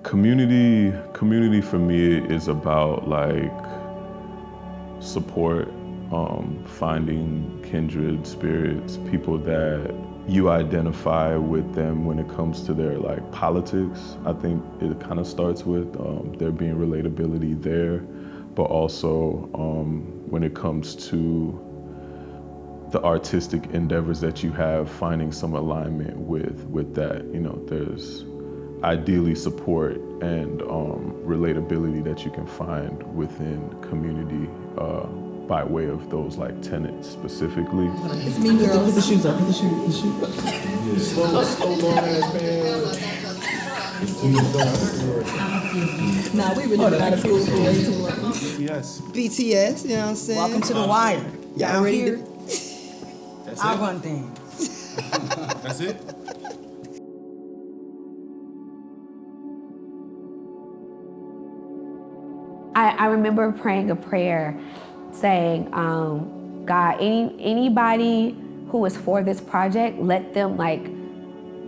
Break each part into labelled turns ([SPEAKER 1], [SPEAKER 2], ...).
[SPEAKER 1] Community for me is about like support, finding kindred spirits, people that you identify with them when it comes to their like politics. I think it kind of starts with there being relatability there, but also when it comes to the artistic endeavors that you have, finding some alignment with that. You know, there's ideally support and relatability that you can find within community by way of those like tenets specifically.
[SPEAKER 2] It's me, girl. Put the shoes up. Put the shoes up.
[SPEAKER 3] Slow long ass pants.
[SPEAKER 2] Nah, we really been out of school for way too long.
[SPEAKER 4] BTS, you know what I'm saying?
[SPEAKER 2] Welcome to the wire.
[SPEAKER 4] Y'all ready
[SPEAKER 2] here?
[SPEAKER 4] to...
[SPEAKER 2] I run things.
[SPEAKER 3] That's it?
[SPEAKER 5] I remember praying a prayer saying, God, anybody who is for this project, let them like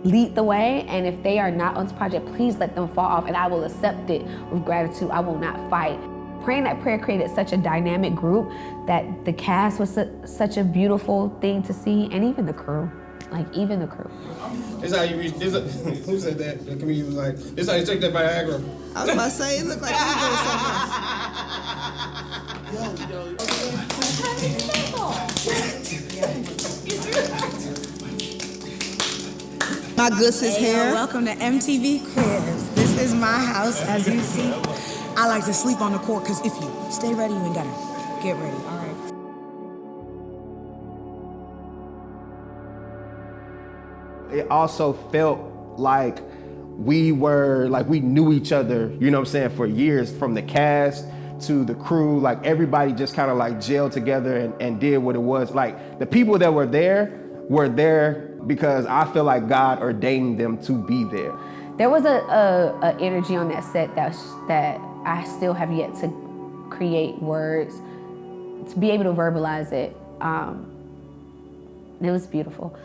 [SPEAKER 5] lead the way. And if they are not on this project, please let them fall off and I will accept it with gratitude. I will not fight. Praying that prayer created such a dynamic group that the cast was such a beautiful thing to see, and even the crew. Like, even the crew.
[SPEAKER 3] This how you reach, who said that? The comedian was like, this how you take that Viagra.
[SPEAKER 4] I was about to say, it looked like we doing something. My goose is here.
[SPEAKER 2] Welcome to MTV Cribs. This is my house, as you see. I like to sleep on the court, because if you stay ready, you ain't gotta get ready, all right?
[SPEAKER 6] It also felt like we knew each other, you know what I'm saying, for years, from the cast to the crew. Like everybody just kind of like gelled together and did what it was. Like the people that were there because I feel like God ordained them to be there.
[SPEAKER 5] There was a energy on that set that I still have yet to create words, to be able to verbalize it. It was beautiful.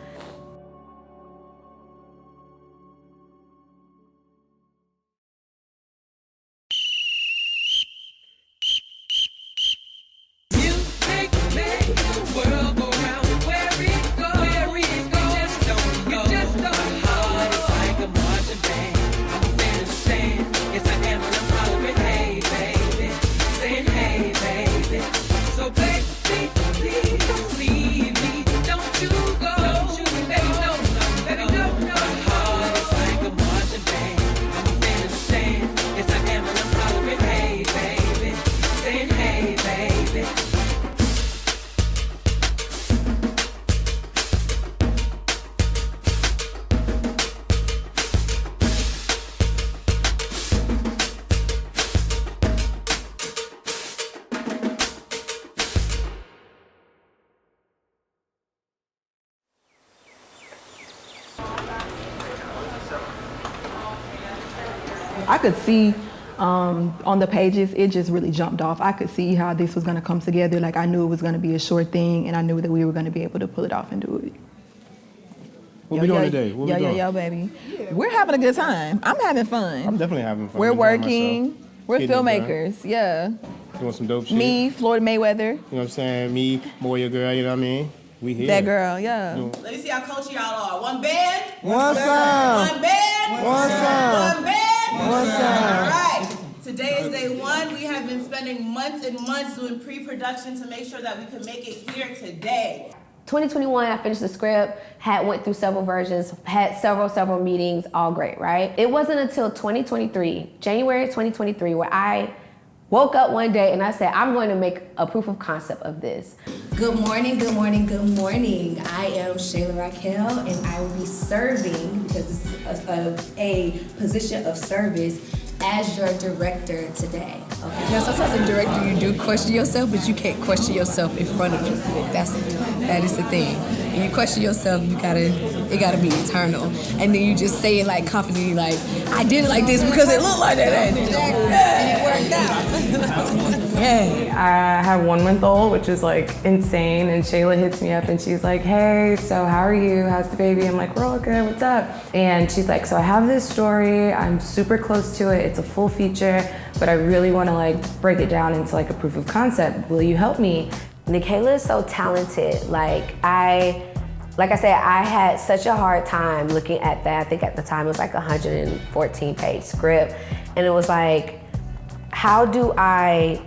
[SPEAKER 7] I could see on the pages, it just really jumped off. I could see how this was gonna come together. Like I knew it was gonna be a short thing and I knew that we were gonna be able to pull it off and do it.
[SPEAKER 3] What we doing today? What we doing?
[SPEAKER 7] Yo, baby. We're having a good time. I'm having fun.
[SPEAKER 3] I'm definitely having fun.
[SPEAKER 7] We're
[SPEAKER 3] I'm enjoying
[SPEAKER 7] working.
[SPEAKER 3] myself.
[SPEAKER 7] We're
[SPEAKER 3] Getting it
[SPEAKER 7] filmmakers, yeah.
[SPEAKER 3] Doing some dope shit.
[SPEAKER 7] Me, Florida Mayweather.
[SPEAKER 3] You know what I'm saying? Me, boy, your girl, you know what I mean? We here.
[SPEAKER 7] That girl, yeah.
[SPEAKER 3] You know.
[SPEAKER 8] Let me see how culture y'all are. One band.
[SPEAKER 4] What's up?
[SPEAKER 8] One band.
[SPEAKER 4] What's up?
[SPEAKER 8] One band.
[SPEAKER 4] What's up?
[SPEAKER 8] All right. Today is day one. We have been spending months and months doing pre-production to make sure that we could make it here today.
[SPEAKER 5] 2021, I finished the script, went through several versions, had several meetings, all great, right? It wasn't until 2023, January 2023, where I woke up one day and I said, I'm going to make a proof of concept of this.
[SPEAKER 9] Good morning, good morning, good morning. I am Shayla Racquel and I will be serving, because this is a position of service, as your director today. Okay.
[SPEAKER 10] Now, sometimes as a director, you do question yourself, but you can't question yourself in front of people. That is the thing.
[SPEAKER 2] and you question yourself, it gotta be eternal. And then you just say it like confidently, like, I did it like this because it looked like that. And it worked out. Yeah.
[SPEAKER 10] I have 1 month old, which is like insane. And Shayla hits me up and she's like, hey, so how are you? How's the baby? I'm like, we're all good, what's up? And she's like, so I have this story. I'm super close to it. It's a full feature, but I really want to like break it down into like a proof of concept. Will you help me?
[SPEAKER 5] Nikayla is so talented. Like I said, I had such a hard time looking at that. I think at the time it was like a 114-page script. And it was like, how do I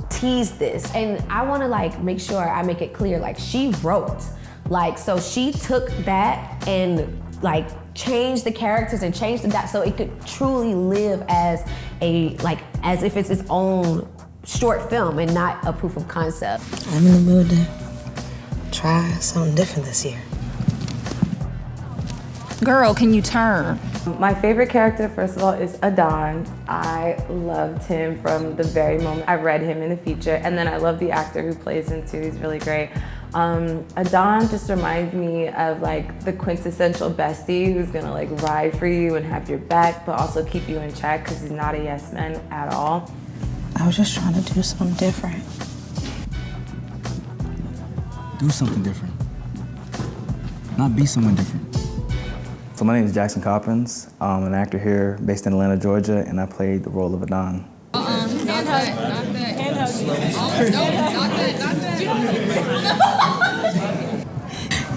[SPEAKER 5] tease this? And I wanna like make sure I make it clear, like she wrote. Like, so she took that and like changed the characters and changed that so it could truly live as as if it's its own short film and not a proof of concept.
[SPEAKER 2] I'm in the mood to try something different this year.
[SPEAKER 11] Girl, can you turn?
[SPEAKER 10] My favorite character, first of all, is Adon. I loved him from the very moment I read him in the feature, and then I love the actor who plays him too, he's really great. Adon just reminds me of like the quintessential bestie who's gonna like ride for you and have your back, but also keep you in check because he's not a yes man at all.
[SPEAKER 2] I was just trying to do something different.
[SPEAKER 12] Do something different. Not be someone different.
[SPEAKER 13] So my name is Jackson Coppins. I'm an actor here based in Atlanta, Georgia, and I played the role of Adon.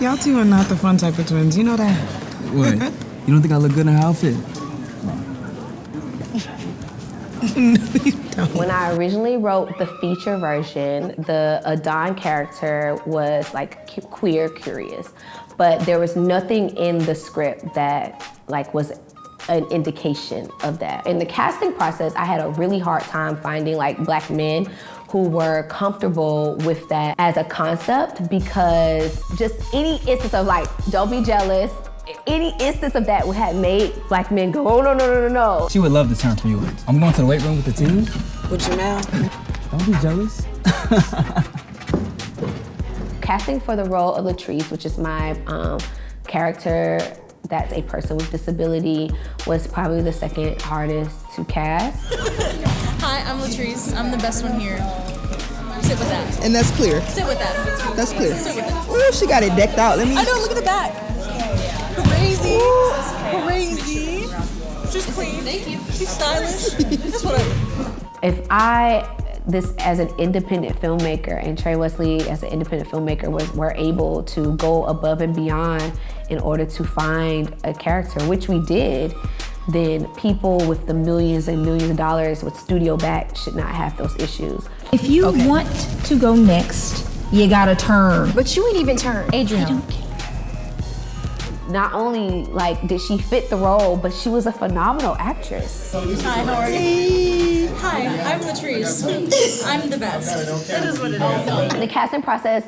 [SPEAKER 2] Y'all two are not the fun type of twins, you know that?
[SPEAKER 12] What? You don't think I look good in her outfit?
[SPEAKER 2] No, you don't.
[SPEAKER 5] When I originally wrote the feature version, the Adon character was like queer curious, but there was nothing in the script that like was an indication of that. In the casting process, I had a really hard time finding like Black men who were comfortable with that as a concept, because just any instance of like, don't be jealous, any instance of that would have made Black men go, oh, no, no, no, no, no.
[SPEAKER 12] She would love to turn for you. I'm going to the weight room with the team.
[SPEAKER 2] With your mouth.
[SPEAKER 12] Don't be jealous.
[SPEAKER 5] Casting for the role of Latrice, which is my character that's a person with disability, was probably the second hardest to cast.
[SPEAKER 11] Hi, I'm Latrice. I'm the best one here. Sit with that.
[SPEAKER 4] And that's clear.
[SPEAKER 11] Sit with that.
[SPEAKER 4] That's clear.
[SPEAKER 11] Sit with it.
[SPEAKER 4] Ooh, she got it decked out. Let me.
[SPEAKER 11] I know, look at the back. Crazy. Crazy. She's clean. Thank you. She's stylish. That's what
[SPEAKER 5] This as an independent filmmaker and Trey Wesley as an independent filmmaker were able to go above and beyond in order to find a character, which we did, then people with the millions and millions of dollars with studio back should not have those issues.
[SPEAKER 11] If you want to go next, you gotta turn. But you ain't even turn. Adrian.
[SPEAKER 5] Not only like did she fit the role, but she was a phenomenal actress.
[SPEAKER 11] Hi, how are you? Hi, I'm Latrice. I'm the best. That is what it is.
[SPEAKER 5] The casting process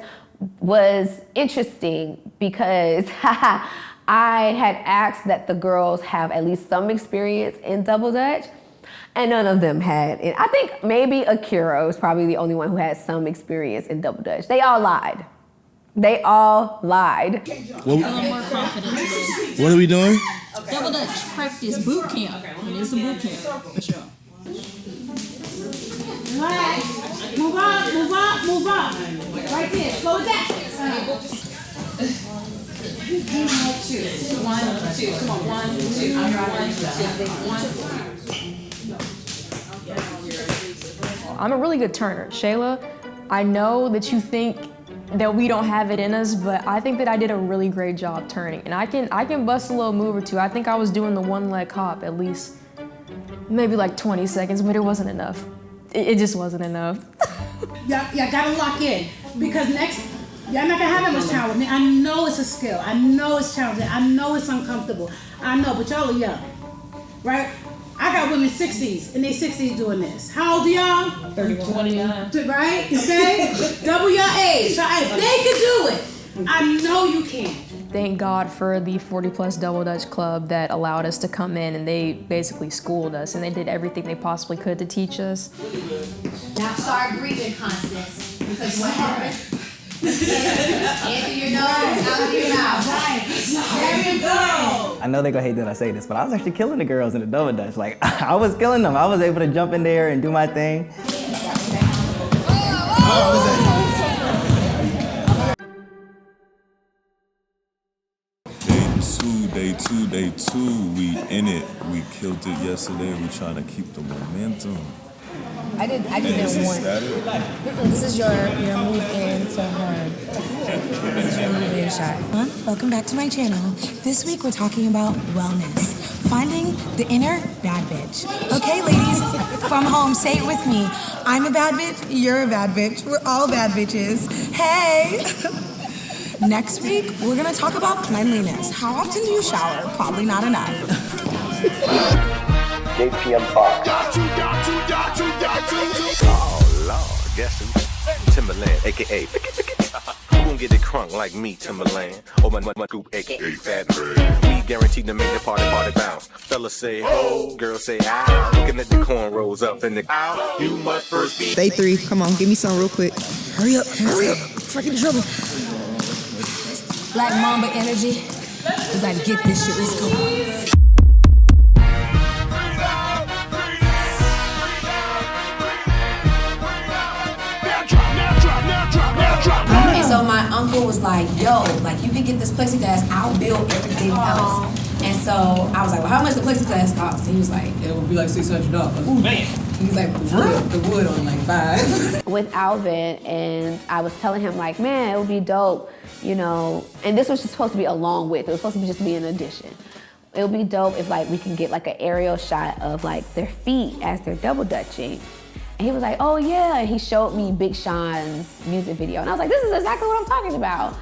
[SPEAKER 5] was interesting because I had asked that the girls have at least some experience in Double Dutch, and none of them had. And I think maybe Akira was probably the only one who had some experience in Double Dutch. They all lied. They all lied.
[SPEAKER 11] What
[SPEAKER 12] are we doing?
[SPEAKER 11] Double Dutch practice boot camp. It is a boot camp. For sure.
[SPEAKER 2] Move on, move on, move on. Right there, slow it down.
[SPEAKER 11] 1, 2. Come on, 1, 2. 1, 2.
[SPEAKER 7] I'm a really good turner. Shayla, I know that you think that we don't have it in us, but I think that I did a really great job turning. And I can bust a little move or two. I think I was doing the one leg hop at least maybe like 20 seconds, but it wasn't enough. It just wasn't enough.
[SPEAKER 2] Y'all gotta lock in, because next, y'all not gonna have that much time with me. I know it's a skill. I know it's challenging. I know it's uncomfortable. I know, but y'all are young, right? I got women 60s, in their 60s doing this. How old are y'all?
[SPEAKER 11] 31. 29.
[SPEAKER 2] Right? Okay? Double your age. So if they can do it, I know you can.
[SPEAKER 7] Thank God for the 40 Plus Double Dutch Club that allowed us to come in, and they basically schooled us, and they did everything they possibly could to teach us.
[SPEAKER 14] Now start breathing, Constance, because what happened?
[SPEAKER 9] Into your nose, out of your mouth.
[SPEAKER 2] Right. There you go.
[SPEAKER 13] I know they're gonna hate that I say this, but I was actually killing the girls in the double dutch. Like, I was killing them. I was able to jump in there and do my thing.
[SPEAKER 14] Day two, we in it. We killed it yesterday. We trying to keep the momentum.
[SPEAKER 9] I just didn't want. This is your move in to her. This is your move in shot.
[SPEAKER 15] Welcome back to my channel. This week we're talking about wellness. Finding the inner bad bitch. Okay, ladies, from home, say it with me. I'm a bad bitch, you're a bad bitch. We're all bad bitches. Hey! Next week, we're gonna talk about cleanliness. How often do you shower? Probably not enough.
[SPEAKER 16] JPM Park. Oh, Lord, guess who? Timberland, a.k.a. Who gon' get it crunk like me, Timberland? Or my group, a.k.a. Fat Man. We guaranteed to make the party bounce. Fellas say, oh, girls say, ow. Looking at the cornrows up in the ow. You must first be.
[SPEAKER 4] Day 3, come on, give me some real quick. Hurry up.
[SPEAKER 15] Freaking trouble.
[SPEAKER 9] Black Mamba energy. We gotta get this shit. Let's go. And so my uncle was like, yo, like you can get this plexiglass, I'll build everything else. And so I was like, well, how much the plexiglass cost? He was like, it would be like $600. Ooh, man. He's like, the wood on like $5.
[SPEAKER 5] With Alvin, and I was telling him like, man, it would be dope, you know, and this was just supposed to be along with, it was supposed to just be an addition. It would be dope if like we can get like an aerial shot of like their feet as they're double dutching. And he was like, oh yeah, and he showed me Big Sean's music video. And I was like, this is exactly what I'm talking about.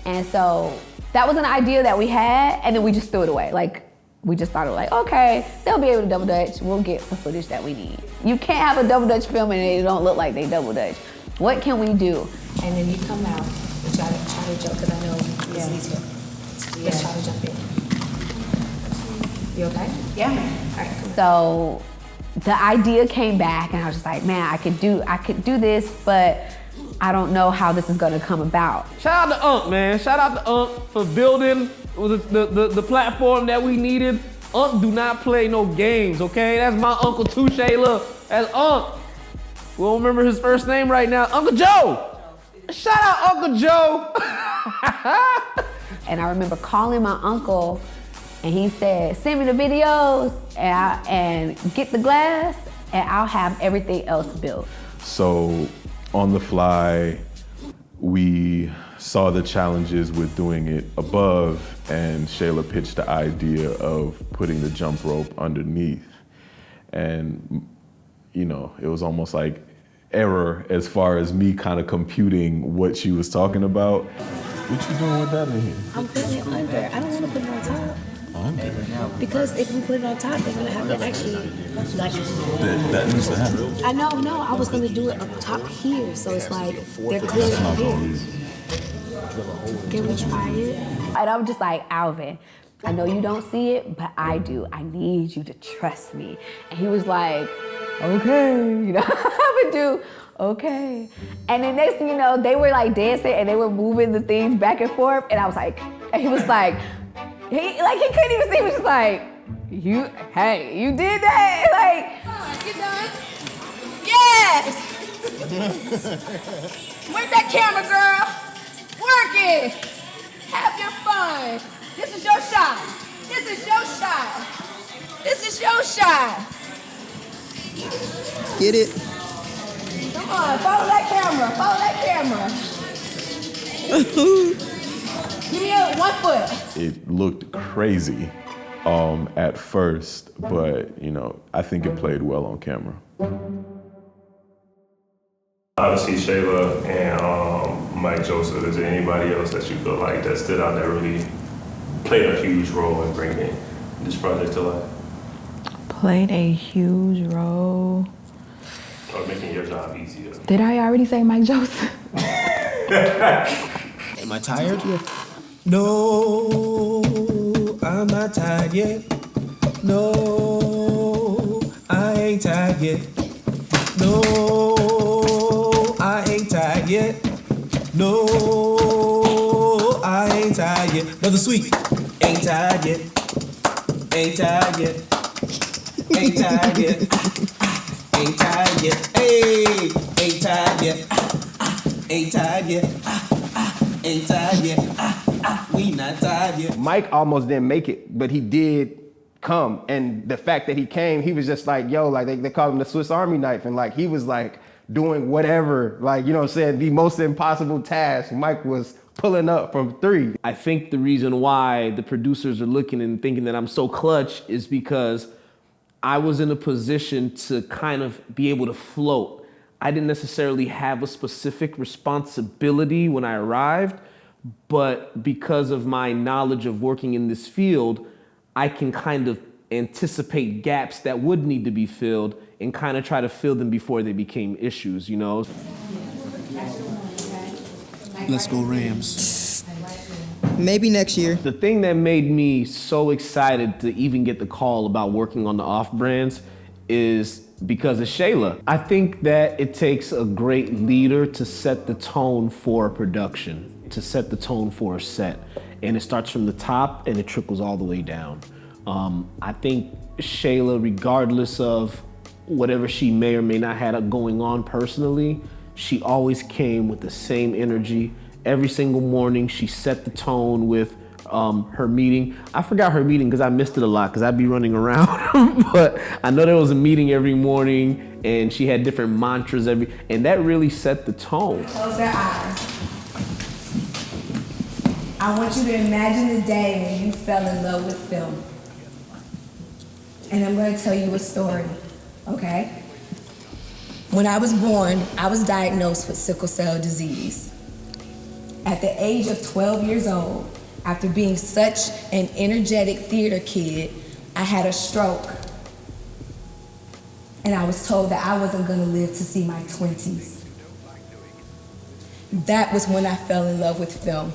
[SPEAKER 5] And so that was an idea that we had, and then we just threw it away. Like, we just thought, like, okay, they'll be able to double dutch. We'll get the footage that we need. You can't have a double dutch film and it don't look like they double dutch. What can we do?
[SPEAKER 9] And then you come out and try to jump, because I know this needs help. Let's try to jump in. You okay?
[SPEAKER 5] Yeah.
[SPEAKER 9] All right, come on.
[SPEAKER 5] So the idea came back, and I was just like, man, I could do this, but I don't know how this is gonna come about.
[SPEAKER 3] Shout out to Unc, man. Shout out to Unc for building the platform that we needed. Unc do not play no games, okay? That's my uncle too, Shayla. That's Unc. We don't remember his first name right now. Uncle Joe! Shout out Uncle Joe!
[SPEAKER 5] And I remember calling my uncle, and he said, send me the videos and get the glass, and I'll have everything else built.
[SPEAKER 1] So on the fly, we saw the challenges with doing it above, and Shayla pitched the idea of putting the jump rope underneath. And, you know, it was almost like error as far as me kind of computing what she was talking about. What you doing with that in here?
[SPEAKER 9] I'm putting it under. I don't want to put it on top.
[SPEAKER 1] Under?
[SPEAKER 9] Because if we put it on top, they're gonna have to actually like.
[SPEAKER 14] That needs to happen.
[SPEAKER 9] I know. I was gonna do it up top here, so it's like they're clear up here. Can we try it?
[SPEAKER 5] And I'm just like, Alvin, I know you don't see it, but I do. I need you to trust me. And he was like, okay, you know, I would do, okay. And then next thing you know, they were like dancing and they were moving the things back and forth. And I was like, and he was like, he couldn't even see, he was just like, you did that? Like,
[SPEAKER 9] You done? Yes! Where's that camera, girl? Work it! Have your fun! This is your shot! This is your shot! This is your shot!
[SPEAKER 4] Get it?
[SPEAKER 9] Come on, follow that camera! Follow that camera! Give me 1 foot!
[SPEAKER 1] It looked crazy at first, but you know, I think it played well on camera.
[SPEAKER 17] Obviously, Shayla and Mike Joseph, is there anybody else that you feel like that stood out that really played a huge role in bringing this project to life?
[SPEAKER 10] Played a huge role.
[SPEAKER 17] Or making your job easier?
[SPEAKER 10] Did I already say Mike Joseph?
[SPEAKER 3] Am I tired? No, I'm not tired yet. No, I ain't tired yet. No, I ain't tired yet. No.
[SPEAKER 18] tired yet. Brother Sweet, ain't tired yet. Ain't tired yet. Ain't tired yet. Ain't tired yet. Hey, ain't tired yet. Ain't tired yet. Ain't tired yet. We not tired yet.
[SPEAKER 6] Mike almost didn't make it, but he did come. And the fact that he came, he was just like, yo, like they called him the Swiss Army knife. And like, he was like doing whatever, like, you know what I'm saying, the most impossible task. Mike was pulling up from 3.
[SPEAKER 3] I think the reason why the producers are looking and thinking that I'm so clutch is because I was in a position to kind of be able to float. I didn't necessarily have a specific responsibility when I arrived, but because of my knowledge of working in this field, I can kind of anticipate gaps that would need to be filled and kind of try to fill them before they became issues, you know?
[SPEAKER 12] Let's go Rams.
[SPEAKER 4] Maybe next year.
[SPEAKER 3] The thing that made me so excited to even get the call about working on the off-brands is because of Shayla. I think that it takes a great leader to set the tone for a production, to set the tone for a set. And it starts from the top and it trickles all the way down. I think Shayla, regardless of whatever she may or may not have going on personally, she always came with the same energy. Every single morning, she set the tone with her meeting. I forgot her meeting because I missed it a lot because I'd be running around. But I know there was a meeting every morning and she had different mantras and that really set the tone.
[SPEAKER 9] Close their eyes. I want you to imagine the day when you fell in love with film. And I'm going to tell you a story, okay? When I was born, I was diagnosed with sickle cell disease. At the age of 12 years old, after being such an energetic theater kid, I had a stroke. And I was told that I wasn't gonna live to see my 20s. That was when I fell in love with film.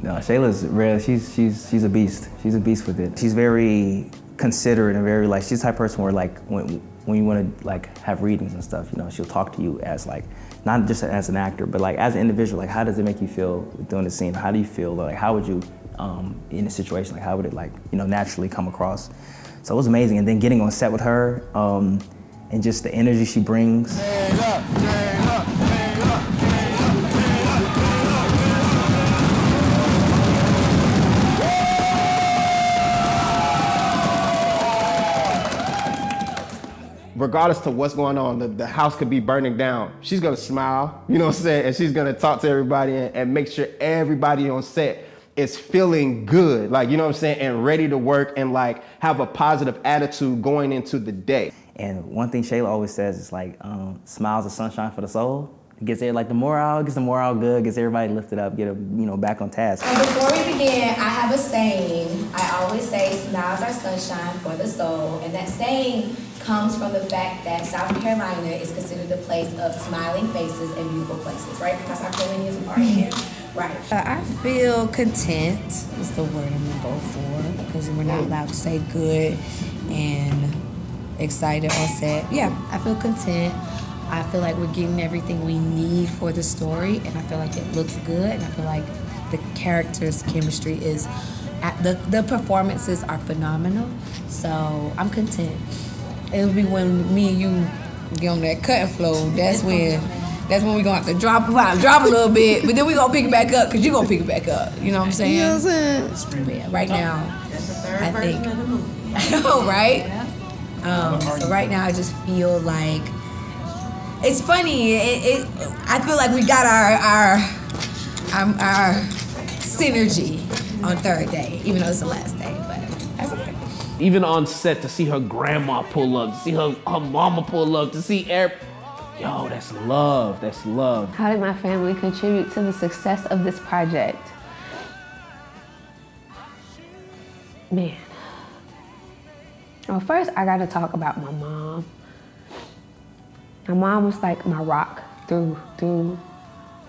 [SPEAKER 13] No, Shayla's real. She's a beast. She's a beast with it. She's very considerate and very like, she's the type of person where like when you want to like have readings and stuff, you know, she'll talk to you as like, not just as an actor, but like as an individual, like how does it make you feel doing the scene? How do you feel? Like how would you, in a situation, like how would it like, you know, naturally come across? So it was amazing. And then getting on set with her and just the energy she brings.
[SPEAKER 6] Regardless to what's going on, the house could be burning down. She's gonna smile, you know what I'm saying? And she's gonna talk to everybody and make sure everybody on set is feeling good, like, you know what I'm saying? And ready to work and like have a positive attitude going into the day.
[SPEAKER 13] And one thing Shayla always says is like, smiles are sunshine for the soul. It gets there like the morale good, gets everybody lifted up, get back on task.
[SPEAKER 9] And before we begin, I have a saying. I always say smiles are sunshine for the soul. And that saying comes from the fact that South Carolina is considered a place of smiling faces and beautiful places, right? Because South Carolina is a part of here. Right.
[SPEAKER 15] I feel content is the word I'm gonna go for, because we're not allowed to say good and excited on set. Yeah, I feel content. I feel like we're getting everything we need for the story, and I feel like it looks good, and I feel like the characters' chemistry is, the performances are phenomenal, so I'm content. It'll be when me and you get on that cutting floor, that's when we're gonna have to drop a little bit, but then we're gonna pick it back up, because you're gonna pick it back up, you know what I'm saying?
[SPEAKER 4] You know what I'm saying?
[SPEAKER 15] But yeah, right now,
[SPEAKER 8] That's the third
[SPEAKER 15] I
[SPEAKER 8] version
[SPEAKER 15] think,
[SPEAKER 8] of the movie.
[SPEAKER 15] I know, right? So right now I just feel like, it's funny. I feel like we got our synergy on third day, even though it's the last day. But that's okay.
[SPEAKER 3] Even on set, to see her grandma pull up, to see her mama pull up, to see yo, that's love. That's love.
[SPEAKER 5] How did my family contribute to the success of this project? Man. Well, first I gotta talk about my mom. My mom was like my rock through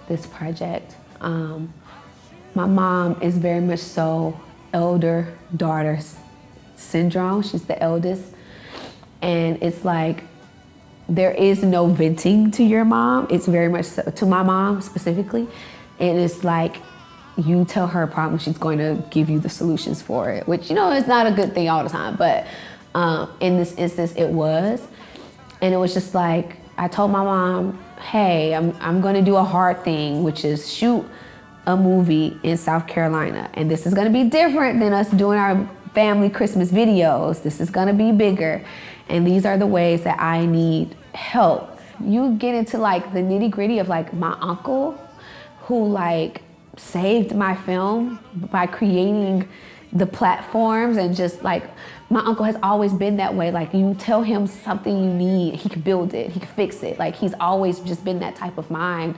[SPEAKER 5] this project. My mom is very much so elder daughter syndrome. She's the eldest. And it's like, there is no venting to your mom. It's very much so, to my mom specifically. And it's like, you tell her a problem, she's going to give you the solutions for it, which, you know, is not a good thing all the time, but in this instance, it was. And it was just like, I told my mom, hey, I'm gonna do a hard thing, which is shoot a movie in South Carolina. And this is gonna be different than us doing our family Christmas videos. This is gonna be bigger. And these are the ways that I need help. You get into like the nitty gritty of like my uncle, who like saved my film by creating the platforms, and just like, my uncle has always been that way. Like, you tell him something you need, he can build it, he can fix it. Like, he's always just been that type of mind.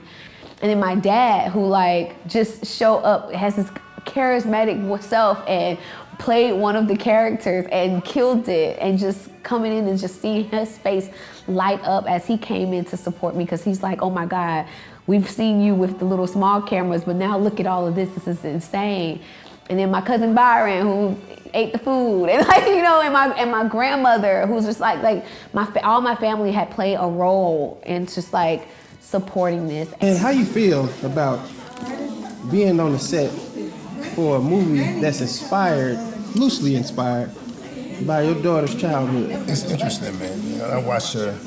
[SPEAKER 5] And then my dad, who like just show up, has this charismatic self and played one of the characters and killed it, and just coming in and just seeing his face light up as he came in to support me, because he's like, oh my God, we've seen you with the little small cameras, but now look at all of this is insane. And then my cousin Byron, who ate the food, and like, you know, and my grandmother, who's just like all my family had played a role in just like supporting this.
[SPEAKER 6] And how you feel about being on the set for a movie that's loosely inspired by your daughter's childhood?
[SPEAKER 19] It's interesting, man. You know, I watched her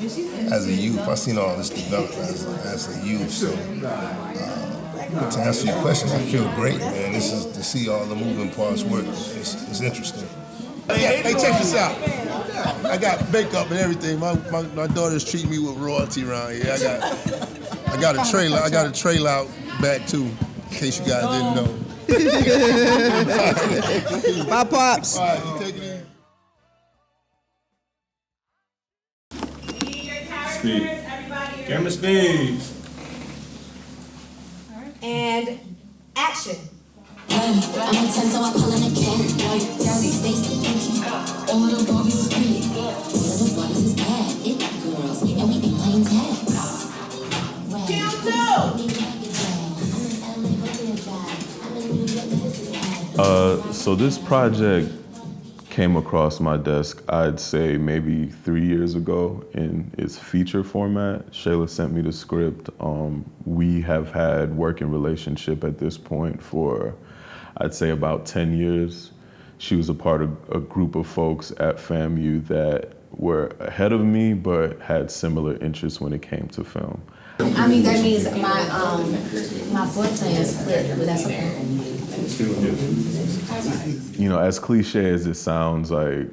[SPEAKER 19] as a youth. I've seen all this develop as a youth. So to answer your question, I feel great, man. This is to see all the moving parts work. It's interesting. Hey, check this out. I got makeup and everything. My daughter's treating me with royalty around here. I got a trailer. I got a trailer out back too, in case you guys didn't know.
[SPEAKER 4] Bye, Pops.
[SPEAKER 19] All right, you take it in.
[SPEAKER 17] Speed. Camera speeds.
[SPEAKER 9] And action.
[SPEAKER 20] I'm intense, so I pull in a cat. Dirty face, all of the Barbies is pretty. All of the Barbies is bad. It girls, and we be playing tag.
[SPEAKER 1] So this project came across my desk, I'd say maybe 3 years ago in its feature format. Shayla sent me the script. We have had working relationship at this point for, I'd say, about 10 years. She was a part of a group of folks at FAMU that were ahead of me, but had similar interests when it came to film.
[SPEAKER 9] I mean, that means my floor plan is split, but that's okay.
[SPEAKER 1] You know, as cliche as it sounds, like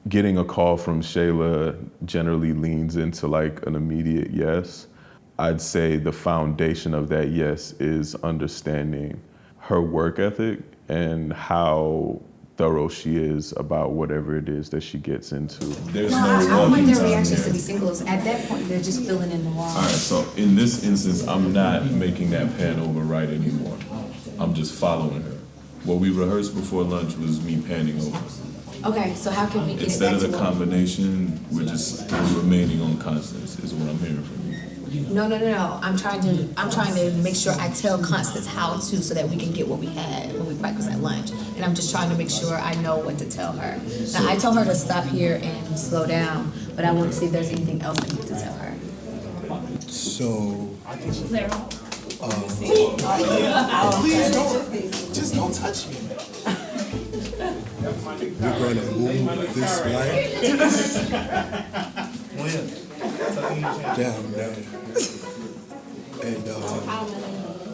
[SPEAKER 1] getting a call from Shayla generally leans into like an immediate yes. I'd say the foundation of that yes is understanding her work ethic and how thorough she is about whatever it is that she gets into.
[SPEAKER 9] There's I want their reactions to be singles. At that point, they're just filling in the walls.
[SPEAKER 1] All right, so in this instance, I'm not making that pan over right anymore. I'm just following her. What we rehearsed before lunch was me panning over.
[SPEAKER 9] Okay, so how can we get
[SPEAKER 1] Instead
[SPEAKER 9] it
[SPEAKER 1] of
[SPEAKER 9] back
[SPEAKER 1] the
[SPEAKER 9] to
[SPEAKER 1] combination, we're just remaining on constants, is what I'm hearing from you.
[SPEAKER 9] No. I'm trying to make sure I tell Constance how to, so that we can get what we had when we practiced at lunch. And I'm just trying to make sure I know what to tell her. Now, I told her to stop here and slow down, but I want to see if there's anything else I need to tell her.
[SPEAKER 19] So,
[SPEAKER 11] Please just don't touch me.
[SPEAKER 19] we're going to move this way down there. And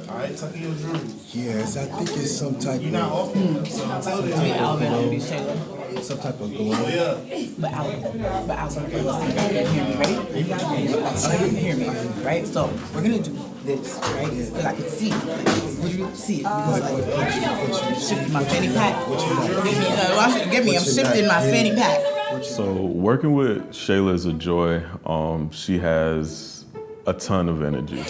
[SPEAKER 19] all right, tuck in your jewelry. Yes, I think it's some type
[SPEAKER 11] You're not off.
[SPEAKER 19] some type of glow.
[SPEAKER 21] But Alvin, hear me, right? So we're gonna do this, right? Because I can see, literally see it. Because shifting my fanny pack. I'm shifting my fanny pack.
[SPEAKER 1] So working with Shayla is a joy. She has a ton of energy.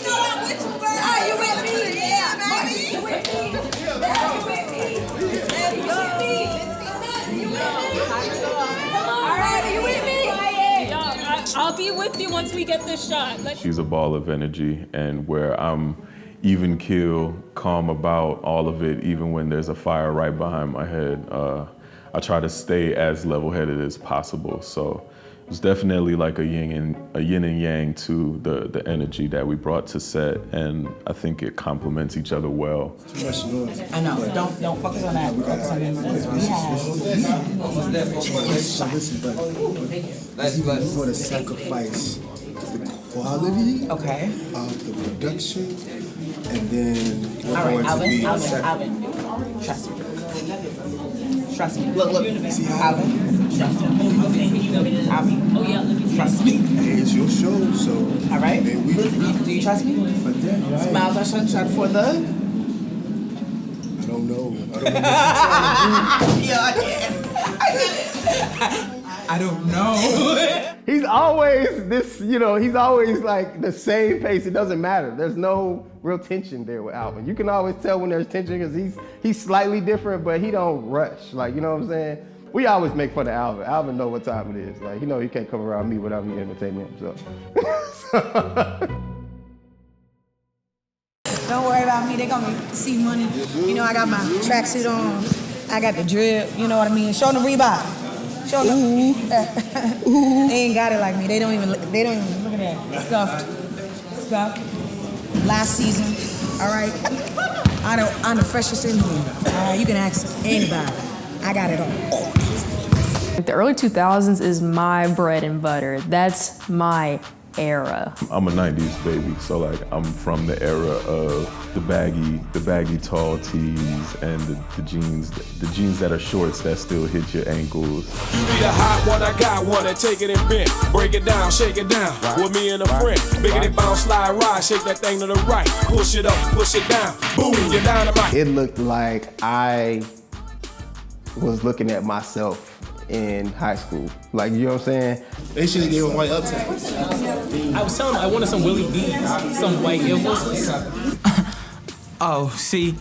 [SPEAKER 22] I'll be with you once we get this shot.
[SPEAKER 1] She's a ball of energy, and where I'm even keel, calm about all of it, even when there's a fire right behind my head, I try to stay as level-headed as possible. So It's definitely like a yin and yang to the energy that we brought to set, and I think it complements each other well.
[SPEAKER 21] Too much noise. I know. Don't focus on that. Focus on
[SPEAKER 19] Listen, but we want to sacrifice the quality of the production, and then we're going to be
[SPEAKER 21] Alvin, trust me. Trust me. Look. See how Alvin, trust me. Alvin, trust me.
[SPEAKER 19] Hey, it's your show, so.
[SPEAKER 21] All right.
[SPEAKER 19] Man,
[SPEAKER 21] Do you trust me?
[SPEAKER 19] But then, right?
[SPEAKER 21] Smiles are sunshine for the.
[SPEAKER 19] I don't know.
[SPEAKER 21] Yeah, I don't know.
[SPEAKER 6] He's always this, he's always like the same pace. It doesn't matter. There's no real tension there with Alvin. You can always tell when there's tension because he's slightly different, but he don't rush. Like, you know what I'm saying? We always make fun of Alvin. Alvin know what time it is. Like, he can't come around me without me entertaining him, so.
[SPEAKER 15] Don't worry about me. They're gonna see money. I got my tracksuit on. I got the drip. You know what I mean? Show them the Reebok. Show them. They ain't got it like me. They don't even look at that. Scuffed. Last season. All right. I'm the freshest in here. All right. You can ask anybody. I got it all.
[SPEAKER 2] The early 2000s is my bread and butter. That's my era.
[SPEAKER 1] I'm a 90s baby, so like I'm from the era of the baggy tall tees and the jeans that are shorts that still hit your ankles.
[SPEAKER 7] You be the hot one, I got one, and take it and bend. Break it down, shake it down, with me and a friend. Biggity bounce, slide, ride, shake that thing to the right. Push it up, push it down, boom, you're dynamite.
[SPEAKER 6] It looked like I was looking at myself in high school. Like, you know what I'm saying?
[SPEAKER 19] They should have gave him white uptakes.
[SPEAKER 23] I was telling him I wanted some Willie D's, some white Air Forces.
[SPEAKER 24] Oh, see,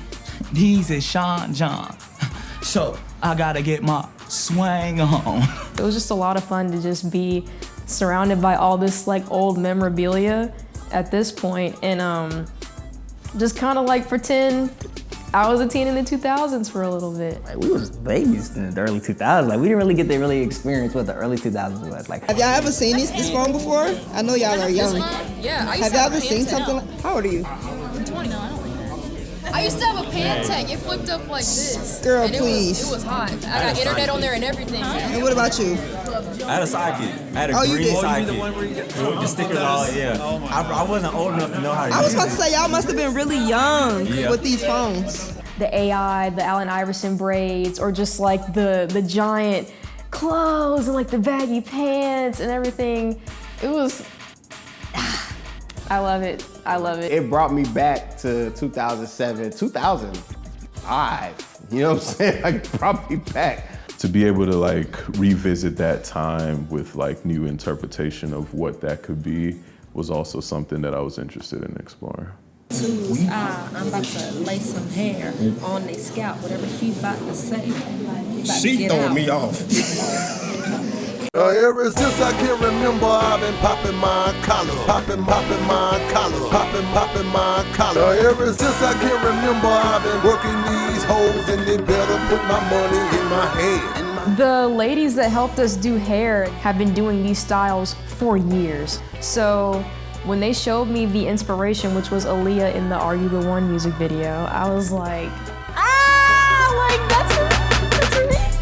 [SPEAKER 24] these is Sean John. So I gotta get my swang on.
[SPEAKER 2] It was just a lot of fun to just be surrounded by all this like old memorabilia at this point, and just kind of like pretend I was a teen in the 2000s for a little bit.
[SPEAKER 13] Like, we was babies in the early 2000s. Like, we didn't really get to really experience what the early 2000s was. Like,
[SPEAKER 4] Have y'all ever seen this phone before? I know y'all are young.
[SPEAKER 11] Yeah, I used
[SPEAKER 4] Have
[SPEAKER 11] to
[SPEAKER 4] y'all
[SPEAKER 11] have
[SPEAKER 4] ever
[SPEAKER 11] a
[SPEAKER 4] seen
[SPEAKER 11] Pantech.
[SPEAKER 4] something? How old are you?
[SPEAKER 11] I'm 20 now, I don't like that. I used to have a Pantech. It flipped up like this.
[SPEAKER 4] Girl,
[SPEAKER 11] and
[SPEAKER 4] please.
[SPEAKER 11] It was hot. I got internet on there and everything.
[SPEAKER 4] And what about you?
[SPEAKER 25] I had a sidekick. I had a
[SPEAKER 4] you
[SPEAKER 25] green
[SPEAKER 4] did?
[SPEAKER 25] sidekick. The stickers all, yeah. I wasn't old enough to know how to use it.
[SPEAKER 4] I was about to say, y'all must have been really young
[SPEAKER 25] Yeah.
[SPEAKER 4] with these phones.
[SPEAKER 2] The AI, the Allen Iverson braids, or just like the giant clothes and like the baggy pants and everything. It was, I love it. I love it.
[SPEAKER 6] It brought me back to 2007, 2005. You know what I'm saying? Like, it brought me back.
[SPEAKER 1] To be able to like revisit that time with like new interpretation of what that could be was also something that I was interested in exploring.
[SPEAKER 26] I'm about to lay some hair on their scalp, whatever she's about to say.
[SPEAKER 19] She throwing me off.
[SPEAKER 27] Ever since I can remember, I've been popping my collar, popping my collar. Ever since I can remember, I've been working these hoes, and they better put my money in my hand.
[SPEAKER 2] The ladies that helped us do hair have been doing these styles for years. So when they showed me the inspiration, which was Aaliyah in the Are You The One music video, I was like, that's her.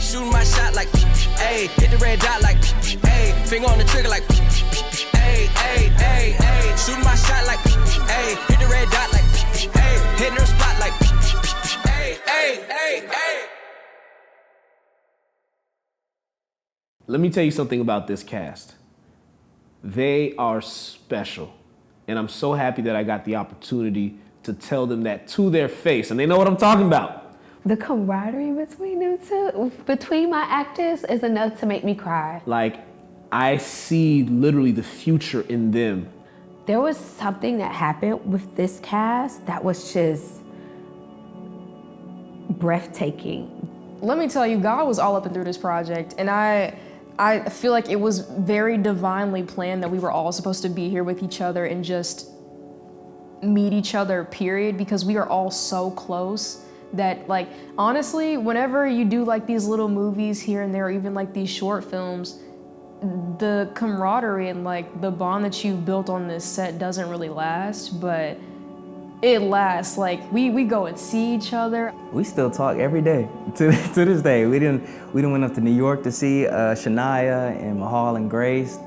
[SPEAKER 18] Shooting my shot like, ayy, hit the red dot like, ayy, finger on the trigger like, ayy, ayy, ayy, ayy, shooting my shot like, ayy, hit the red dot like, ayy, hitting her spot like, ayy, ayy, ayy, ayy.
[SPEAKER 3] Let me tell you something about this cast. They are special. And I'm so happy that I got the opportunity to tell them that to their face. And they know what I'm talking about.
[SPEAKER 5] The camaraderie between them two, between my actors, is enough to make me cry.
[SPEAKER 3] Like, I see literally the future in them.
[SPEAKER 5] There was something that happened with this cast that was just breathtaking.
[SPEAKER 2] Let me tell you, God was all up and through this project, and I feel like it was very divinely planned that we were all supposed to be here with each other and just meet each other, period, because we are all so close that, like, honestly, whenever you do like these little movies here and there, or even like these short films, the camaraderie and like the bond that you built on this set doesn't really last, but it lasts. Like we go and see each other.
[SPEAKER 13] We still talk every day to this day. We didn't went up to New York to see Shania and Mahal and Grace.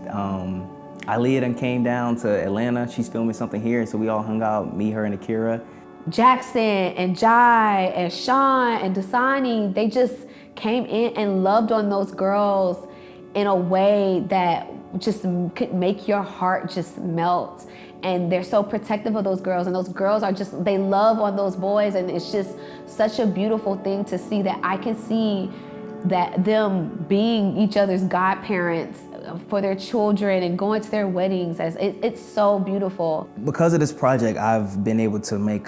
[SPEAKER 13] Aaliyah done came down to Atlanta. She's filming something here, so we all hung out, me, her, and Akira.
[SPEAKER 5] Jackson and Jai and Sean and Dasani, they just came in and loved on those girls in a way that just could make your heart just melt. And they're so protective of those girls, and those girls are just, they love on those boys, and it's just such a beautiful thing to see that I can see that them being each other's godparents for their children and going to their weddings, it's so beautiful.
[SPEAKER 13] Because of this project, I've been able to make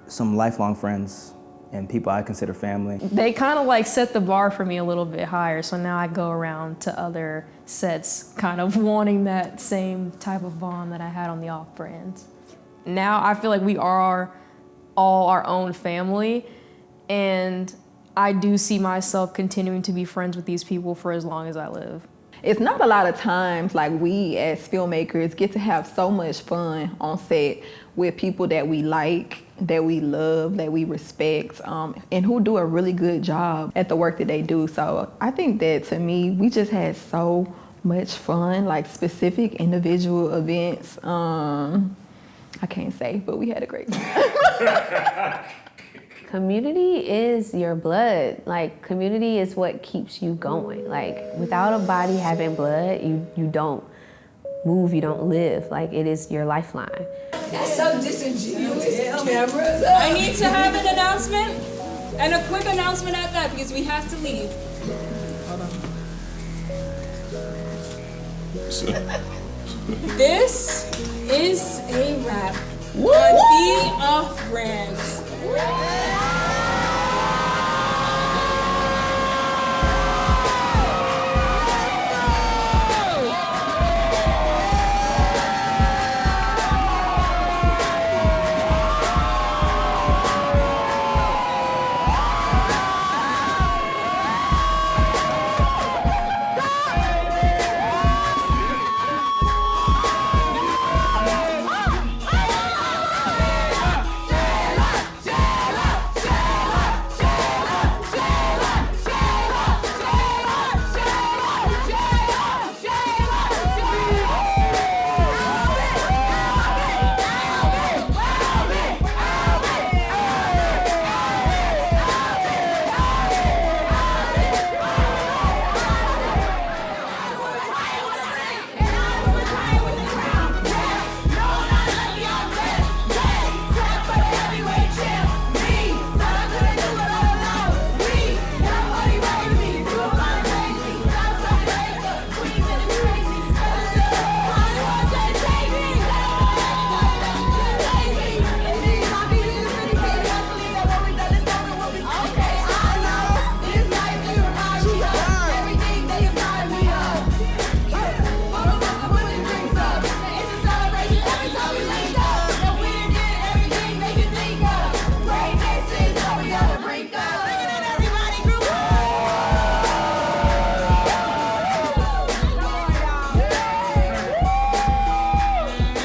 [SPEAKER 13] some lifelong friends and people I consider family.
[SPEAKER 2] They kind of like set the bar for me a little bit higher, so now I go around to other sets kind of wanting that same type of bond that I had on the off-brands. Now I feel like we are all our own family, and I do see myself continuing to be friends with these people for as long as I live.
[SPEAKER 8] It's not a lot of times like we as filmmakers get to have so much fun on set with people that we like, that we love, that we respect, and who do a really good job at the work that they do. So I think that, to me, we just had so much fun, like specific individual events. I can't say, but we had a great time.
[SPEAKER 5] Community is your blood. Like, community is what keeps you going. Like, without a body having blood, you don't move, you don't live. Like, it is your lifeline.
[SPEAKER 9] That's so disingenuous. Cameras.
[SPEAKER 22] I need to have an announcement, and a quick announcement at that, because we have to leave.
[SPEAKER 11] Hold on.
[SPEAKER 22] This is a wrap on the Off-Brands.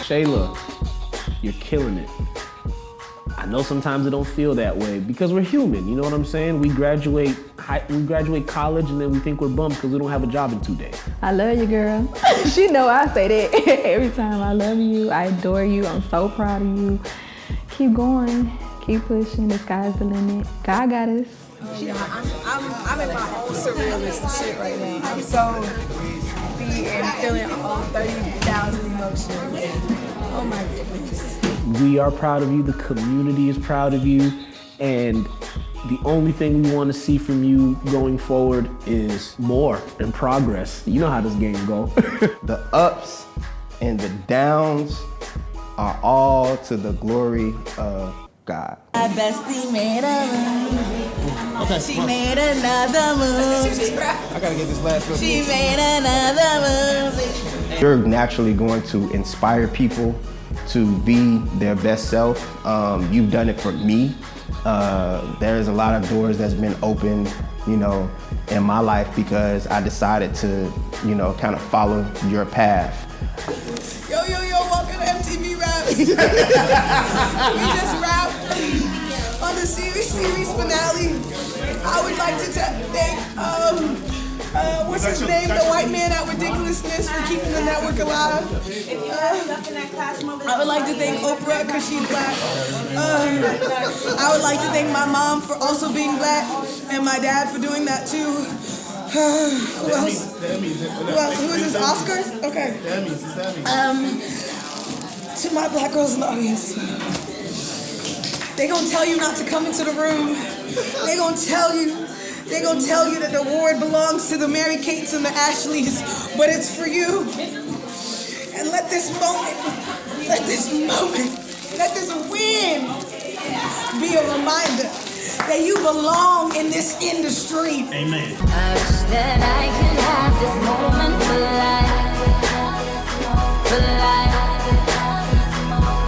[SPEAKER 3] Shayla, you're killing it. I know sometimes it don't feel that way because we're human, you know what I'm saying? We graduate college and then we think we're bummed because we don't have a job in 2 days.
[SPEAKER 8] I love you, girl. She know I say that every time. I love you, I adore you, I'm so proud of you. Keep going, keep pushing, the sky's the limit. God got us.
[SPEAKER 11] I'm in my own surrealist shit right now. I'm so happy and feeling all 30,000 emotions. Oh my goodness.
[SPEAKER 3] We are proud of you, the community is proud of you, and the only thing we want to see from you going forward is more and progress. You know how this game go.
[SPEAKER 6] The ups and the downs are all to the glory of God.
[SPEAKER 21] My bestie made a move. Okay, she made another move.
[SPEAKER 6] I gotta get this last one.
[SPEAKER 21] She made another move.
[SPEAKER 6] You're naturally going to inspire people to be their best self. You've done it for me. There's a lot of doors that's been opened, you know, in my life because I decided to, you know, kind of follow your path.
[SPEAKER 11] Yo, welcome to MTV Rap. We just rapped on the series finale. I would like to thank, what's his name, the white man at Ridiculousness for keeping the network alive. I would like to thank Oprah because she's black. I would like to thank my mom for also being black and my dad for doing that too. Who else? Who is this? Oscars? Okay. To my black girls in the audience, they gonna tell you not to come into the room. They gonna tell you that the award belongs to the Mary Kates and the Ashleys, but it's for you. And let this win be a reminder that you belong in this industry.
[SPEAKER 10] Amen.
[SPEAKER 12] I wish that I could have this moment for life. For life.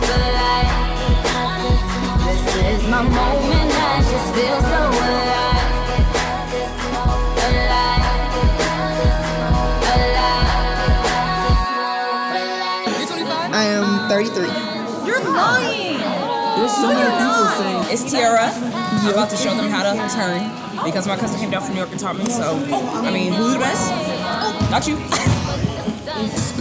[SPEAKER 12] For life. This is my moment, I just feel so alive.
[SPEAKER 4] I am 33.
[SPEAKER 22] You're lying.
[SPEAKER 3] There's so many people saying.
[SPEAKER 22] It's Tiara. I'm about to show them how to turn because my cousin came down from New York and taught me. So, I mean, who's the best? Not you.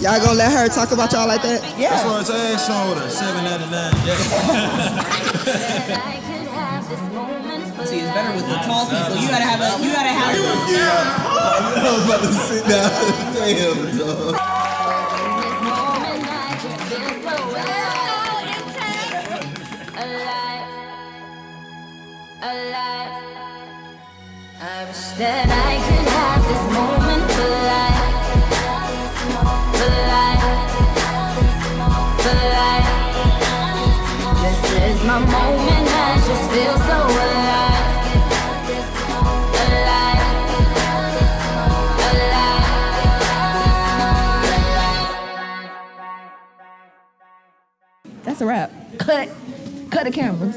[SPEAKER 4] Y'all gonna let her talk about y'all like that?
[SPEAKER 22] Yeah.
[SPEAKER 10] That's why it's ass shoulder, 7 out of 9.
[SPEAKER 22] See, it's better with the tall people. You gotta have.
[SPEAKER 10] Yeah. I was about to sit down. Damn, dog.
[SPEAKER 12] I wish that I could have this moment for life. For life. For life. This is my moment, I just feel so alive.
[SPEAKER 8] That's a wrap. Cut the cameras.